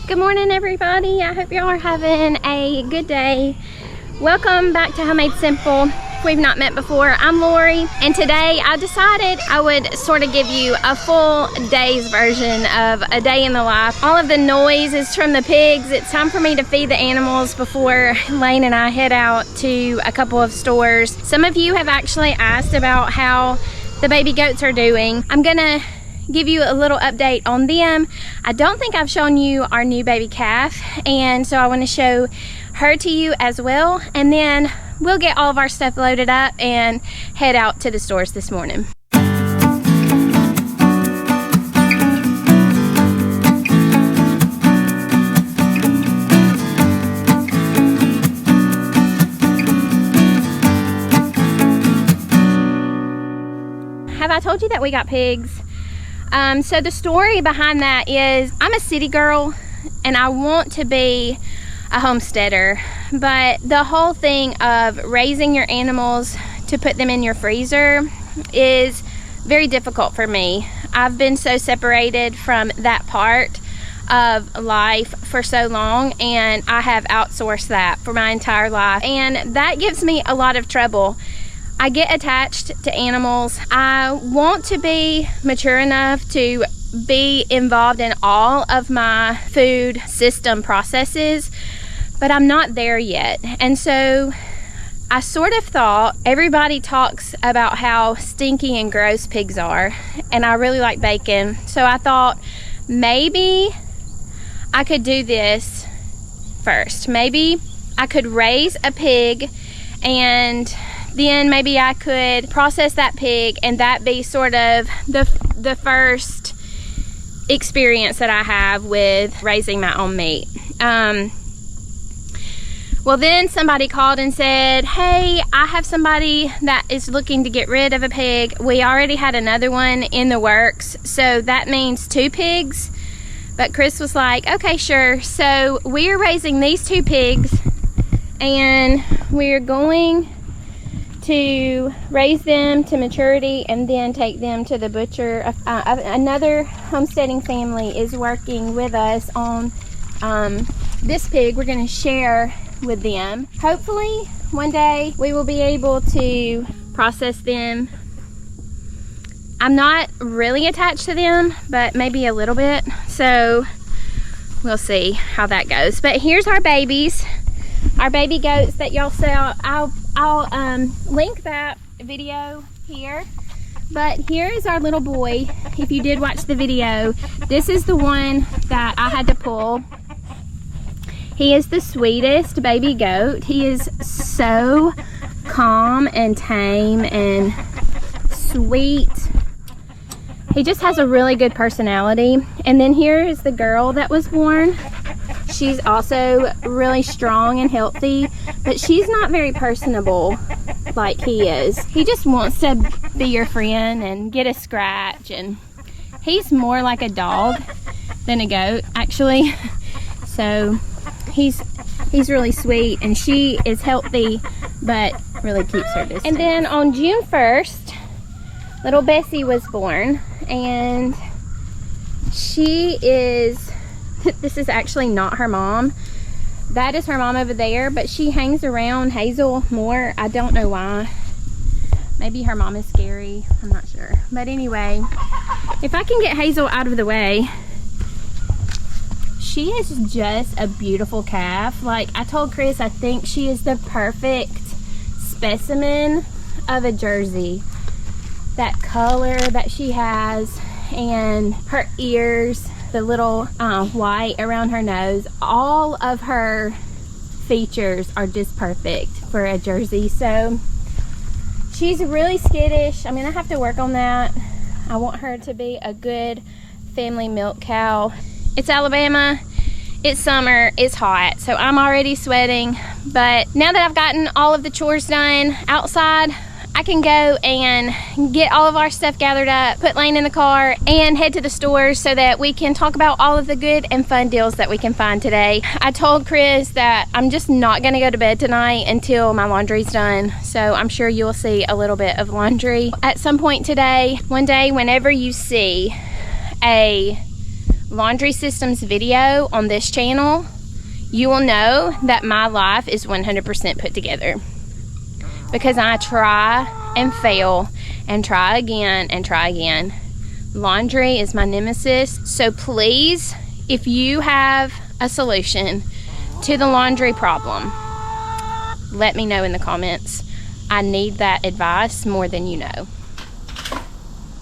Good morning, everybody. I hope y'all are having a good day. Welcome back to Homemade Simple. If we've not met before, I'm Lori, and today I decided I would sort of give you a full day's version of a day in the life. All of the noise is from the pigs. It's time for me to feed the animals before Lane and I head out to a couple of stores. Some of you have actually asked about how the baby goats are doing. I'm gonna give you a little update on them. I don't think I've shown you our new baby calf, and so I want to show her to you as well, and then we'll get all of our stuff loaded up and head out to the stores this morning. Have I told you that we got pigs? So the story behind that is I'm a city girl and I want to be a homesteader, but the whole thing of raising your animals to put them in your freezer is very difficult for me. I've been so separated from that part of life for so long, and I have outsourced that for my entire life, and that gives me a lot of trouble. I get attached to animals. I want to be mature enough to be involved in all of my food system processes, but I'm not there yet. And so I sort of thought, everybody talks about how stinky and gross pigs are, and I really like bacon. So I thought maybe I could do this first. Maybe I could raise a pig, and then maybe I could process that pig, and that be sort of the first experience that I have with raising my own meat. Well, then somebody called and said, hey, I have somebody that is looking to get rid of a pig. We already had another one in the works, so that means 2 pigs. But Chris was like, okay, sure. So we are raising these 2 pigs, and we're going to raise them to maturity and then take them to the butcher. Another homesteading family is working with us on this pig. We're going to share with them. Hopefully one day we will be able to process them. I'm not really attached to them, but maybe a little bit, so we'll see how that goes. But here's our babies, our baby goats that y'all saw. I'll link that video here, but here is our little boy. If you did watch the video, this is the one that I had to pull. He is the sweetest baby goat. He is so calm and tame and sweet. He just has a really good personality. And then here is the girl that was born. She's also really strong and healthy, but she's not very personable like he is. He just wants to be your friend and get a scratch, and he's more like a dog than a goat, actually. So he's really sweet, and she is healthy, but really keeps her distance. And then on June 1st, little Bessie was born, and she is, this is actually not her mom. That is her mom over there, but she hangs around Hazel more. I don't know why. Maybe her mom is scary. I'm not sure. But anyway, if I can get Hazel out of the way, she is just a beautiful calf. Like I told Chris, I think she is the perfect specimen of a Jersey. That color that she has, and her ears, the little white around her nose, all of her features are just perfect for a Jersey. So she's really skittish. I mean, I have to work on that. I want her to be a good family milk cow. It's Alabama, it's summer, it's hot, so I'm already sweating. But now that I've gotten all of the chores done outside, I can go and get all of our stuff gathered up, put Lane in the car, and head to the stores so that we can talk about all of the good and fun deals that we can find today. I told Chris that I'm just not gonna go to bed tonight until my laundry's done, so I'm sure you'll see a little bit of laundry at some point today. One day, whenever you see a laundry systems video on this channel, you will know that my life is 100% put together. Because I try and fail and try again and try again. Laundry is my nemesis. So please, if you have a solution to the laundry problem, let me know in the comments. I need that advice more than you know.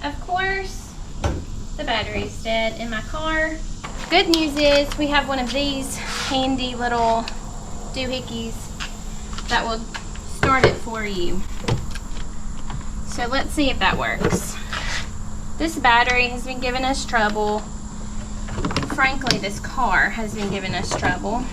Of course, the battery's dead in my car. Good news is we have one of these handy little doohickeys that will start it for you. So let's see if that works. This battery has been giving us trouble. Frankly, this car has been giving us trouble.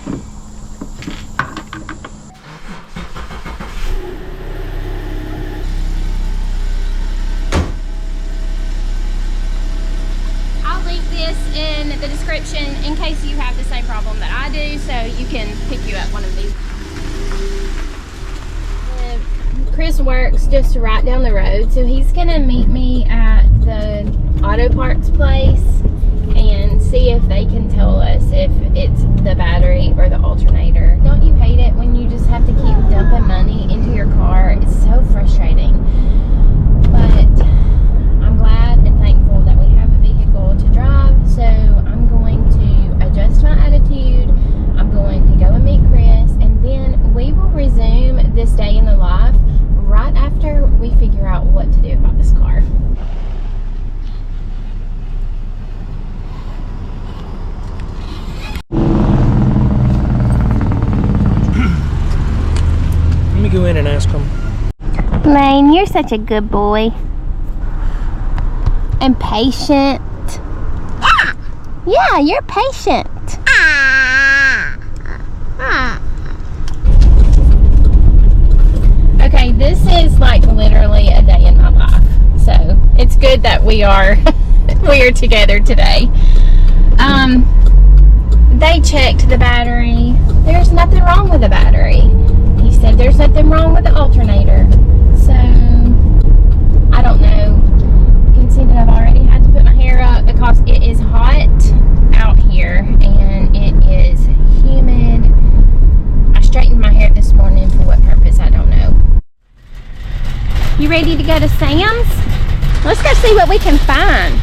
I'll link this in the description in case you have the same problem that I do, so you can pick you up one of these. Chris works just right down the road, so he's gonna meet me at the auto parts place and see if they can tell us if it's the battery or the alternator. Don't you hate it when you just have to keep dumping money into your car? It's so frustrating. But I'm glad and thankful that we have a vehicle to drive, so I'm going to adjust my attitude. I'm going to go and meet Chris, and then we will resume this day in the life right after we figure out what to do about this car. Let me go in and ask him. Lane, you're such a good boy. And patient. Yeah, you're patient. Okay, this is like literally a day in my life. So it's good that we are together today. They checked the battery. There's nothing wrong with the battery. He said there's nothing wrong with the alternator. So I don't know. You can see that I've already had to put my hair up because it is hot out here and it is humid. I straightened my hair this morning for what purpose, I don't know. You ready to go to Sam's? Let's go see what we can find.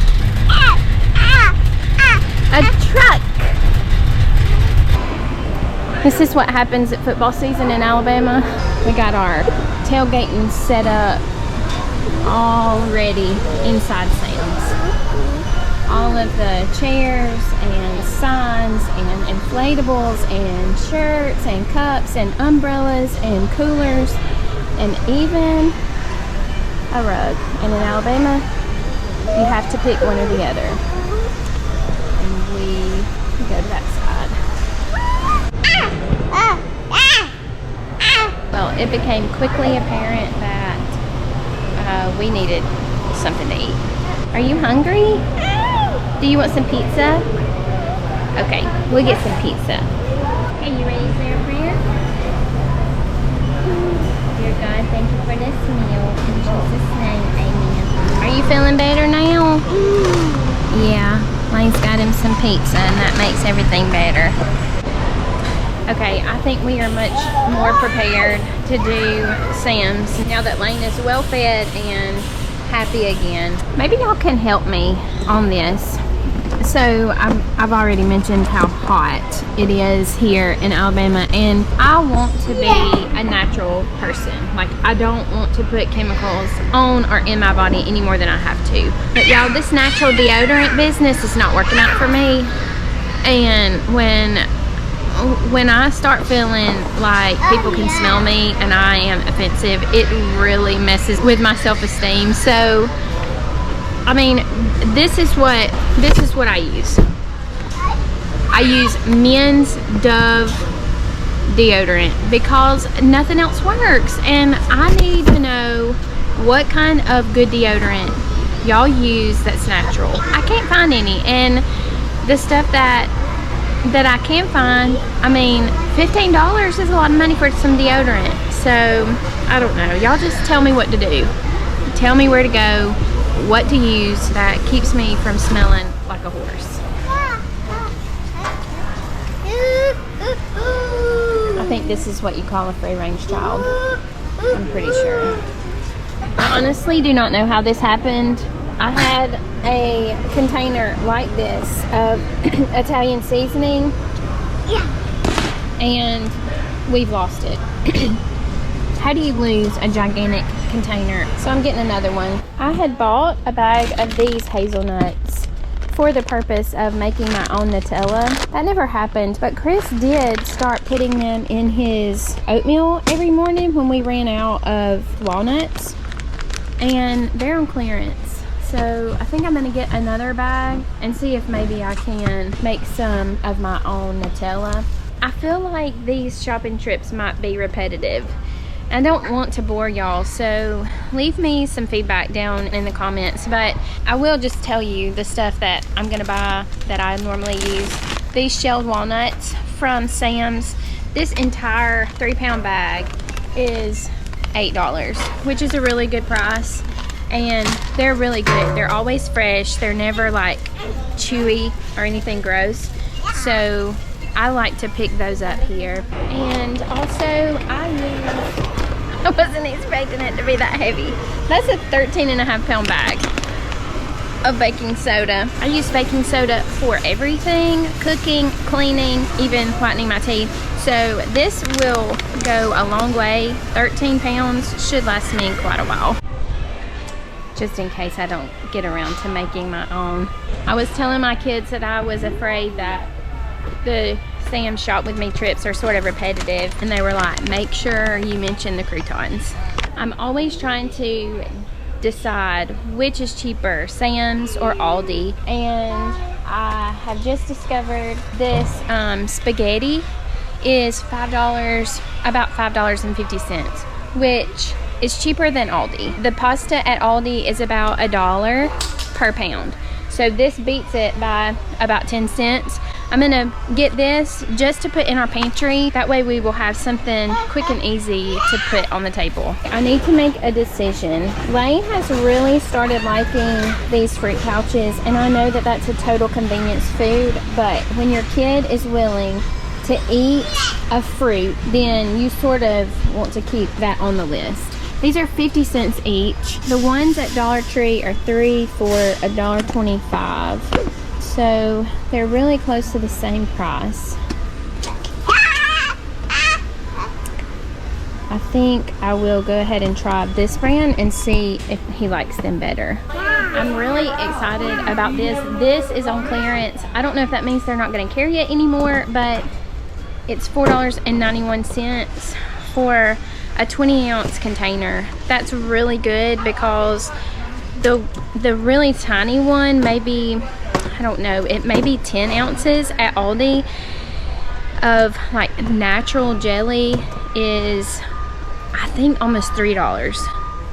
A truck. This is what happens at football season in Alabama. We got our tailgating set up already inside Sam's. All of the chairs and signs and inflatables and shirts and cups and umbrellas and coolers and even a rug. And in Alabama, you have to pick one or the other. And we go to that side. Well, it became quickly apparent that we needed something to eat. Are you hungry? Do you want some pizza? Okay, we'll get some pizza. Okay, you ready to say a prayer? Dear God, thank you for this meal. In Jesus' name, amen. Are you feeling better now? Yeah, Lane's got him some pizza and that makes everything better. Okay, I think we are much more prepared to do Sam's now that Lane is well fed and happy again. Maybe y'all can help me on this. So I've already mentioned how hot it is here in Alabama, and I want to be a natural person. Like, I don't want to put chemicals on or in my body any more than I have to. But y'all, this natural deodorant business is not working out for me. And when I start feeling like people can smell me and I am offensive, it really messes with my self-esteem. So I mean, this is what I use. I use men's Dove deodorant because nothing else works, and I need to know what kind of good deodorant y'all use that's natural. I can't find any, and the stuff that I can find, I mean, $15 is a lot of money for some deodorant. So I don't know, y'all just tell me what to do. Tell me where to go, what to use that keeps me from smelling like a horse. this is what you call a free-range child. I'm pretty sure. I honestly do not know how this happened. I had a container like this of Italian seasoning, and we've lost it. How do you lose a gigantic container? So I'm getting another one. I had bought a bag of these hazelnuts for the purpose of making my own Nutella. That never happened, but Chris did start putting them in his oatmeal every morning when we ran out of walnuts, and they're on clearance. So I think I'm gonna get another bag and see if maybe I can make some of my own Nutella. I feel like these shopping trips might be repetitive. I don't want to bore y'all, so leave me some feedback down in the comments, but I will just tell you the stuff that I'm gonna buy that I normally use. These shelled walnuts from Sam's. This entire 3-pound bag is $8, which is a really good price, and they're really good. They're always fresh. They're never like chewy or anything gross, so I like to pick those up here. And also I wasn't expecting it to be that heavy. That's a 13.5-pound bag of baking soda. I use baking soda for everything: cooking, cleaning, even whitening my teeth. So this will go a long way. 13 pounds should last me quite a while, just in case I don't get around to making my own. I was telling my kids that I was afraid that the Sam shop with me trips are sort of repetitive, and they were like, make sure you mention the croutons. I'm always trying to decide which is cheaper, Sam's or Aldi, and I have just discovered this spaghetti is $5, about $5.50, which is cheaper than Aldi. The pasta at Aldi is about $1 per pound, so this beats it by about 10 cents. I'm gonna get this just to put in our pantry. That way we will have something quick and easy to put on the table. I need to make a decision. Lane has really started liking these fruit pouches, and I know that that's a total convenience food, but when your kid is willing to eat a fruit, then you sort of want to keep that on the list. These are 50 cents each. The ones at Dollar Tree are 3 for $1.25. So they're really close to the same price. I think I will go ahead and try this brand and see if he likes them better. I'm really excited about this. This is on clearance. I don't know if that means they're not going to carry it anymore, but it's $4.91 for a 20-ounce container. That's really good, because the really tiny one, maybe, I don't know, it may be 10 ounces at Aldi of like natural jelly is, I think, almost $3.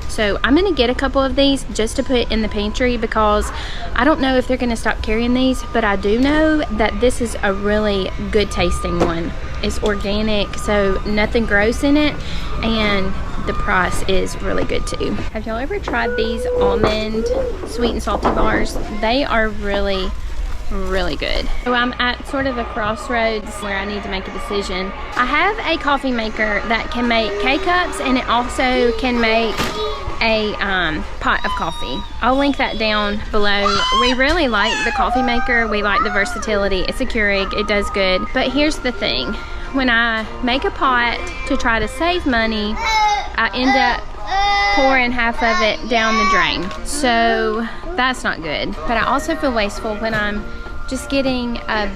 So I'm gonna get a couple of these just to put in the pantry, because I don't know if they're gonna stop carrying these, but I do know that this is a really good tasting one. It's organic, so nothing gross in it, and the price is really good too. Have y'all ever tried these almond sweet and salty bars? They are really good. So I'm at sort of a crossroads where I need to make a decision. I have a coffee maker that can make K-cups, and it also can make a pot of coffee. I'll link that down below. We really like the coffee maker. We like the versatility. It's a Keurig. It does good. But here's the thing. When I make a pot to try to save money, I end up pouring half of it down the drain. So that's not good. But I also feel wasteful when I'm just getting a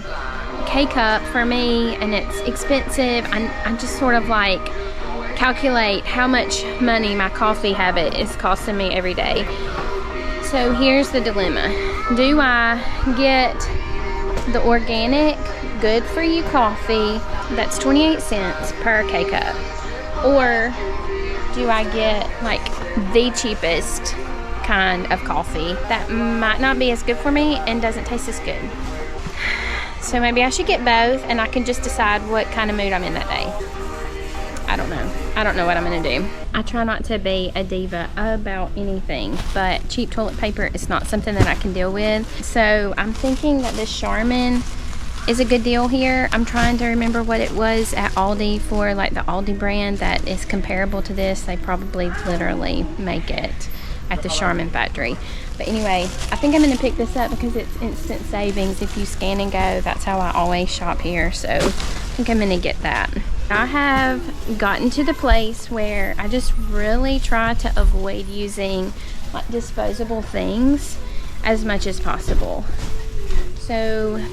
K-cup for me and it's expensive. I just sort of like calculate how much money my coffee habit is costing me every day. So here's the dilemma. Do I get the organic good for you coffee that's 28 cents per K-cup, or do I get like the cheapest kind of coffee that might not be as good for me and doesn't taste as good? So maybe I should get both, and I can just decide what kind of mood I'm in that day. I don't know. I don't know what I'm gonna do. I try not to be a diva about anything, but cheap toilet paper is not something that I can deal with. So I'm thinking that this Charmin is a good deal here. I'm trying to remember what it was at Aldi for like the Aldi brand that is comparable to this. They probably literally make it at the Charmin factory. But anyway, I think I'm going to pick this up because it's instant savings. If you scan and go, that's how I always shop here. So I think I'm going to get that. I have gotten to the place where I just really try to avoid using like disposable things as much as possible. So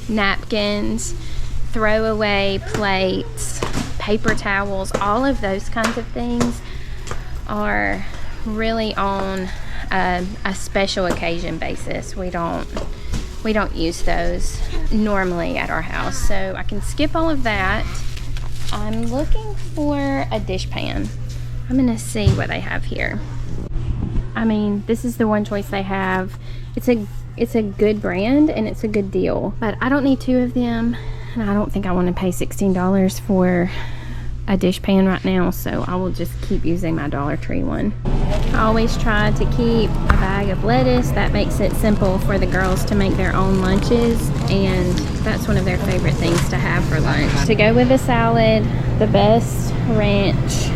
napkins, throwaway plates, paper towels, all of those kinds of things are really on a special occasion basis. We don't use those normally at our house, so I can skip all of that. I'm looking for a dishpan. I'm gonna see what they have here. I mean, this is the one choice they have. It's a good brand and it's a good deal, but I don't need two of them, and I don't think I want to pay $16 for a dishpan right now, so I will just keep using my Dollar Tree one. I always try to keep a bag of lettuce. That makes it simple for the girls to make their own lunches, and that's one of their favorite things to have for lunch. To go with a salad, the best ranch.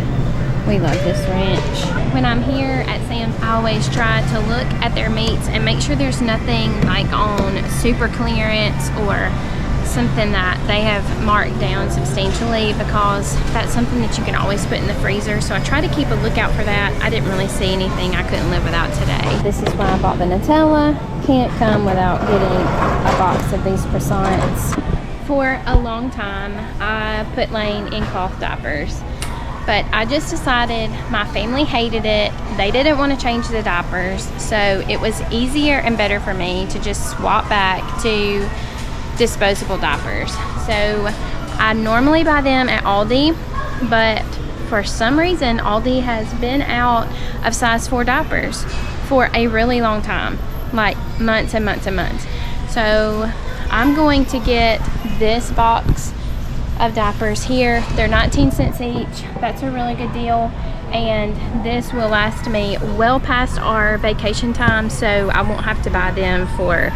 We love this ranch. When I'm here at Sam's, I always try to look at their meats and make sure there's nothing like on super clearance or something that they have marked down substantially, because that's something that you can always put in the freezer. So I try to keep a lookout for that. I didn't really see anything I couldn't live without today. This is why I bought the Nutella. Can't come without getting a box of these croissants. For a long time, I put Lane in cloth diapers, but I just decided my family hated it. They didn't want to change the diapers, so it was easier and better for me to just swap back to disposable diapers. So I normally buy them at Aldi, but for some reason Aldi has been out of size 4 diapers for a really long time, like months and months and months. So I'm going to get this box of diapers here. They're 19 cents each. That's a really good deal, and this will last me well past our vacation time, so I won't have to buy them for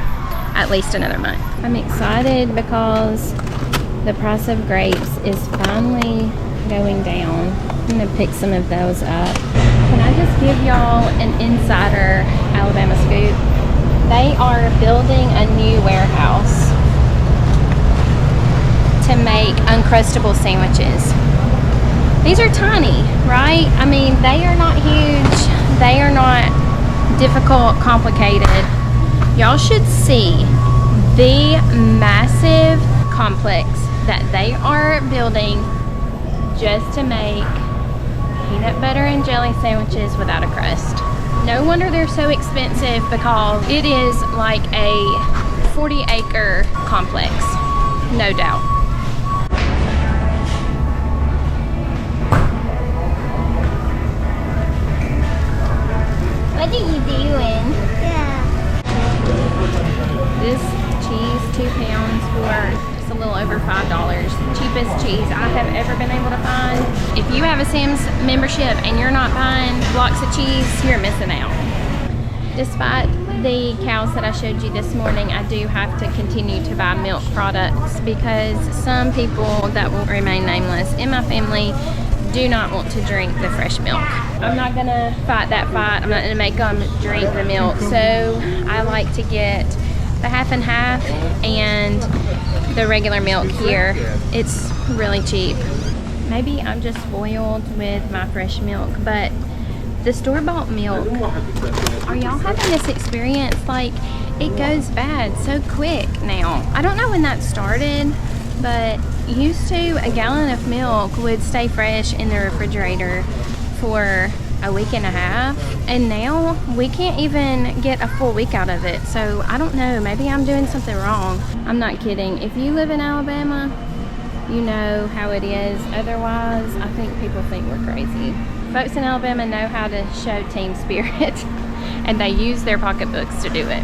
at least another month. I'm excited because the price of grapes is finally going down. I'm gonna pick some of those up. Can I just give y'all an insider Alabama scoop? They are building a new warehouse to make Uncrustable sandwiches. These are tiny, right? I mean, they are not huge. They are not difficult, complicated. Y'all should see the massive complex that they are building just to make peanut butter and jelly sandwiches without a crust. No wonder they're so expensive, because it is like a 40-acre complex, no doubt. What are you doing? This cheese, 2 pounds for just a little over $5. Cheapest cheese I have ever been able to find. If you have a Sam's membership and you're not buying blocks of cheese, you're missing out. Despite the cows that I showed you this morning, I do have to continue to buy milk products because some people that will remain nameless in my family do not want to drink the fresh milk. I'm not gonna fight that fight. I'm not gonna make them drink the milk. So I like to get the half and half and the regular milk here. It's really cheap. Maybe I'm just spoiled with my fresh milk, but the store-bought milk, are y'all having this experience? Like, it goes bad so quick now. I don't know when that started, but used to a gallon of milk would stay fresh in the refrigerator for a week and a half, and now we can't even get a full week out of it. So I don't know, maybe I'm doing something wrong. I'm not kidding. If you live in Alabama, you know how it is. Otherwise, I think people think we're crazy. Folks in Alabama know how to show team spirit. and they use their pocketbooks to do it.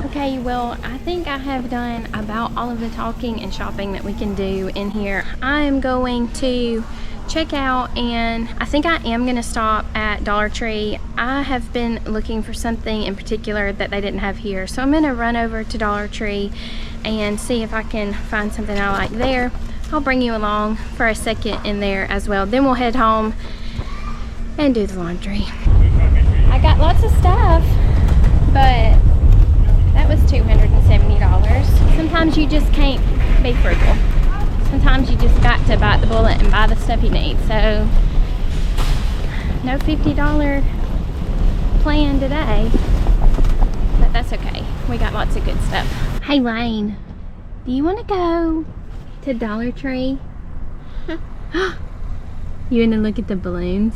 Okay, well, I think I have done about all of the talking and shopping that we can do in here. I am going to check out, and I think I am going to stop at Dollar Tree. I have been looking for something in particular that they didn't have here, so I'm going to run over to Dollar Tree and see if I can find something I like there. I'll bring you along for a second in there as well. Then we'll head home and do the laundry. I got lots of stuff, but that was $270. Sometimes you just can't be frugal. Sometimes you just got to bite the bullet and buy the stuff you need. So, no $50 plan today, but that's okay. We got lots of good stuff. Hey Lane, do you want to go to Dollar Tree? You want to look at the balloons?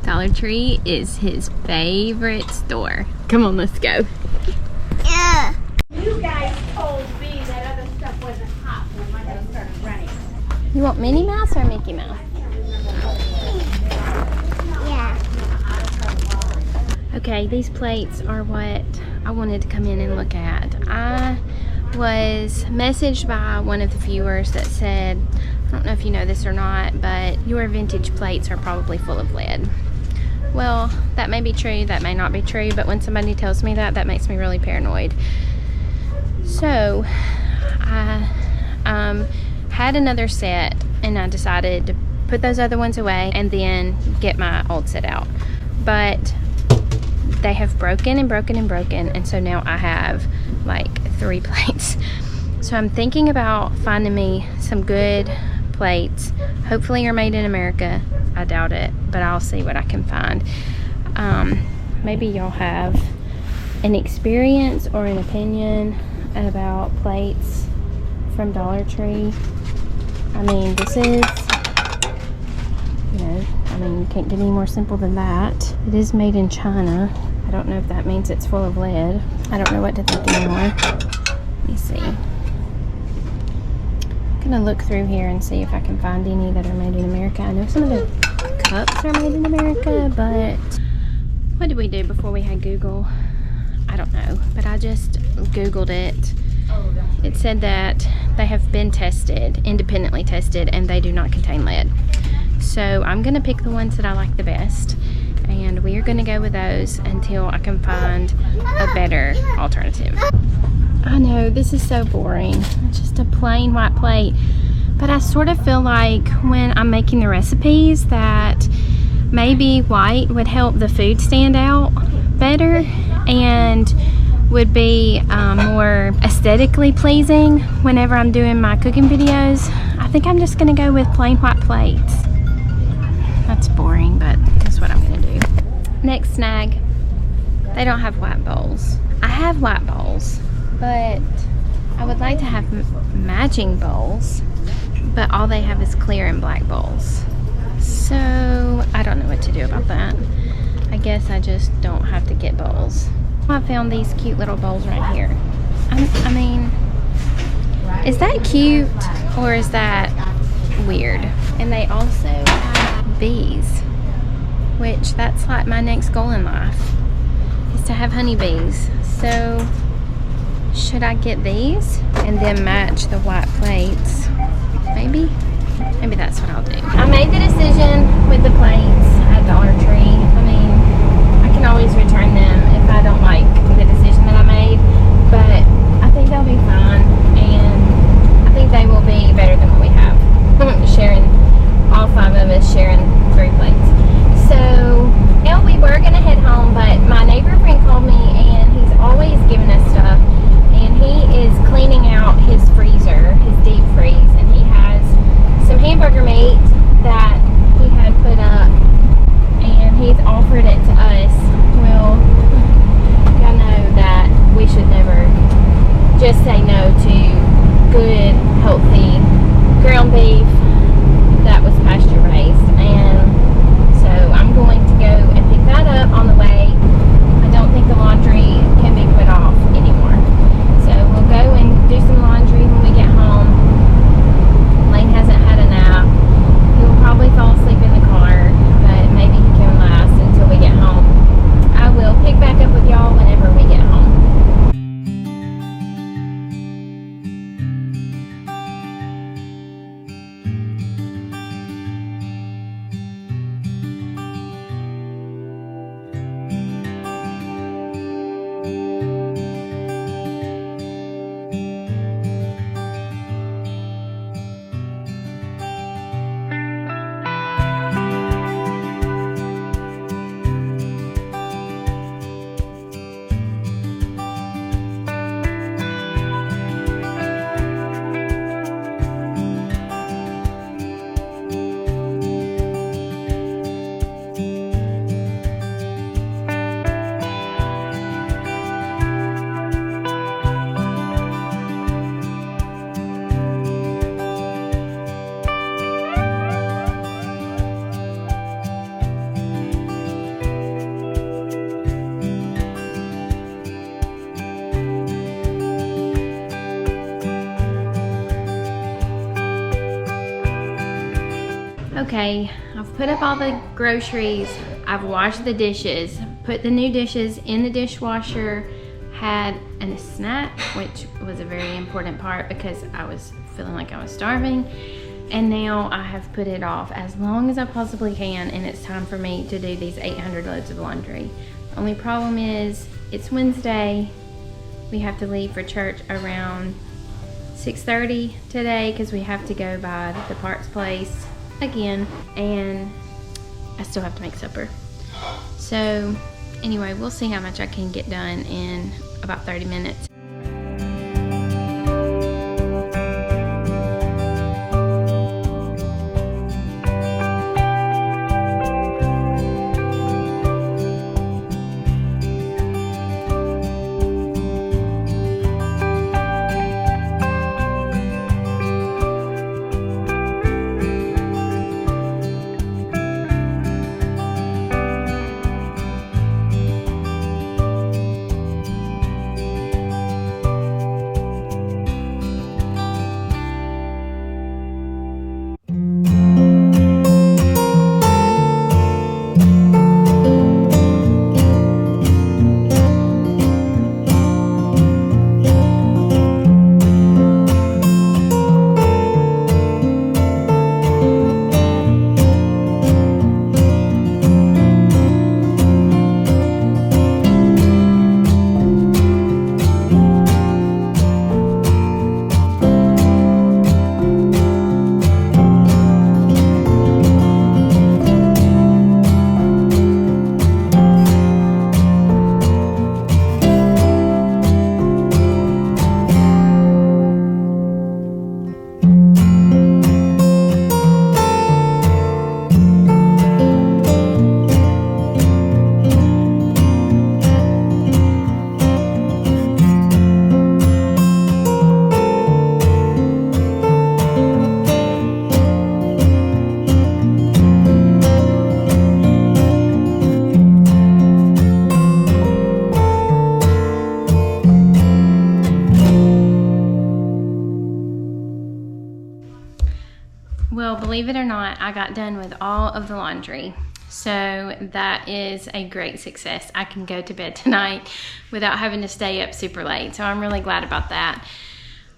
Dollar Tree is his favorite store. Come on, let's go. Yeah. You guys told me that other stuff wasn't hot when my house started running. You want Minnie Mouse or Mickey Mouse? Yeah. Okay, these plates are what I wanted to come in and look at. I was messaged by one of the viewers that said, I don't know if you know this or not, but your vintage plates are probably full of lead. Well, that may be true, that may not be true, but when somebody tells me that, that makes me really paranoid. So, I had another set, and I decided to put those other ones away and then get my old set out. But they have broken and broken and broken, and so now I have like 3 plates. So I'm thinking about finding me some good plates. Hopefully they're made in America. I doubt it, but I'll see what I can find. Maybe y'all have an experience or an opinion about plates from Dollar Tree. I mean, this is, you can't get any more simple than that. It is made in China. I don't know if that means it's full of lead. I don't know what to think anymore. Let me see. I'm gonna look through here and see if I can find any that are made in America. I know some of the cups are made in America, but what did we do before we had Google? I don't know, but I just Googled it. It said that they have been tested, independently tested, and they do not contain lead. So I'm gonna pick the ones that I like the best, and we are gonna go with those until I can find a better alternative. I know, this is so boring. It's just a plain white plate. But I sort of feel like when I'm making the recipes that maybe white would help the food stand out better and would be more aesthetically pleasing whenever I'm doing my cooking videos. I think I'm just gonna go with plain white plates. That's boring, but that's what I'm gonna do. Next snag, they don't have white bowls. I have white bowls, but I would like to have matching bowls, but all they have is clear and black bowls. So I don't know what to do about that. I guess I just don't have to get bowls. I found these cute little bowls right here. I mean, is that cute or is that weird? And they also have bees, which that's like my next goal in life, is to have honeybees. So should I get these and then match the white plates? Maybe that's what I'll do. I made the decision with the plates at Dollar Tree. I mean, I can always return them if I don't like the decision that I made, but I think they'll be fine, and I think they will be better than what we have. Sharing, all 5 of us sharing 3 plates. So now we were gonna head home, but my neighbor friend called me, and he's always giving us stuff, and he is cleaning out his freezer, his deep freeze, and he has some hamburger meat that he had put up, and he's offered it to us. Well, y'all know that we should never just say no to good, healthy ground beef that was pasture raised, and so I'm going to go and pick that up on the way. I don't think the laundry can be put off anymore, so we'll go and do some laundry when we get home. Lane hasn't had a nap. He'll probably fall asleep in the car, but maybe he can last until we get home. Okay, I've put up all the groceries, I've washed the dishes, put the new dishes in the dishwasher, had a snack, which was a very important part because I was feeling like I was starving, and now I have put it off as long as I possibly can, and it's time for me to do these 800 loads of laundry. Only problem is it's Wednesday. We have to leave for church around 6:30 today because we have to go by the Parks place again, and I still have to make supper. So anyway, we'll see how much I can get done in about 30 minutes. Well, believe it or not, I got done with all of the laundry. So that is a great success. I can go to bed tonight without having to stay up super late. So I'm really glad about that.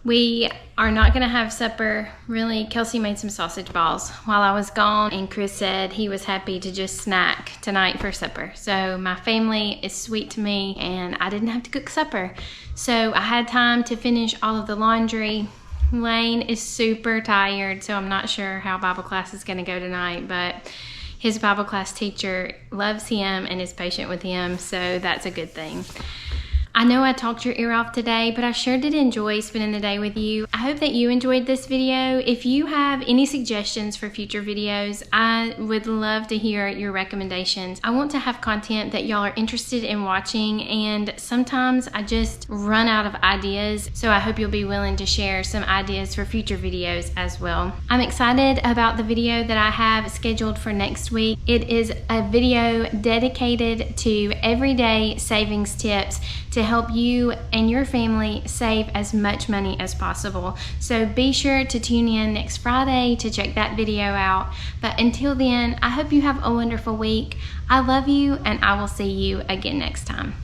We are not gonna have supper. Really, Kelsey made some sausage balls while I was gone, and Chris said he was happy to just snack tonight for supper. So my family is sweet to me, and I didn't have to cook supper. So I had time to finish all of the laundry. Lane is super tired, so I'm not sure how Bible class is gonna go tonight, but his Bible class teacher loves him and is patient with him, so that's a good thing. I know I talked your ear off today, but I sure did enjoy spending the day with you. I hope that you enjoyed this video. If you have any suggestions for future videos, I would love to hear your recommendations. I want to have content that y'all are interested in watching, and sometimes I just run out of ideas, so I hope you'll be willing to share some ideas for future videos as well. I'm excited about the video that I have scheduled for next week. It is a video dedicated to everyday savings tips to help you and your family save as much money as possible. So be sure to tune in next Friday to check that video out. But until then, I hope you have a wonderful week. I love you, and I will see you again next time.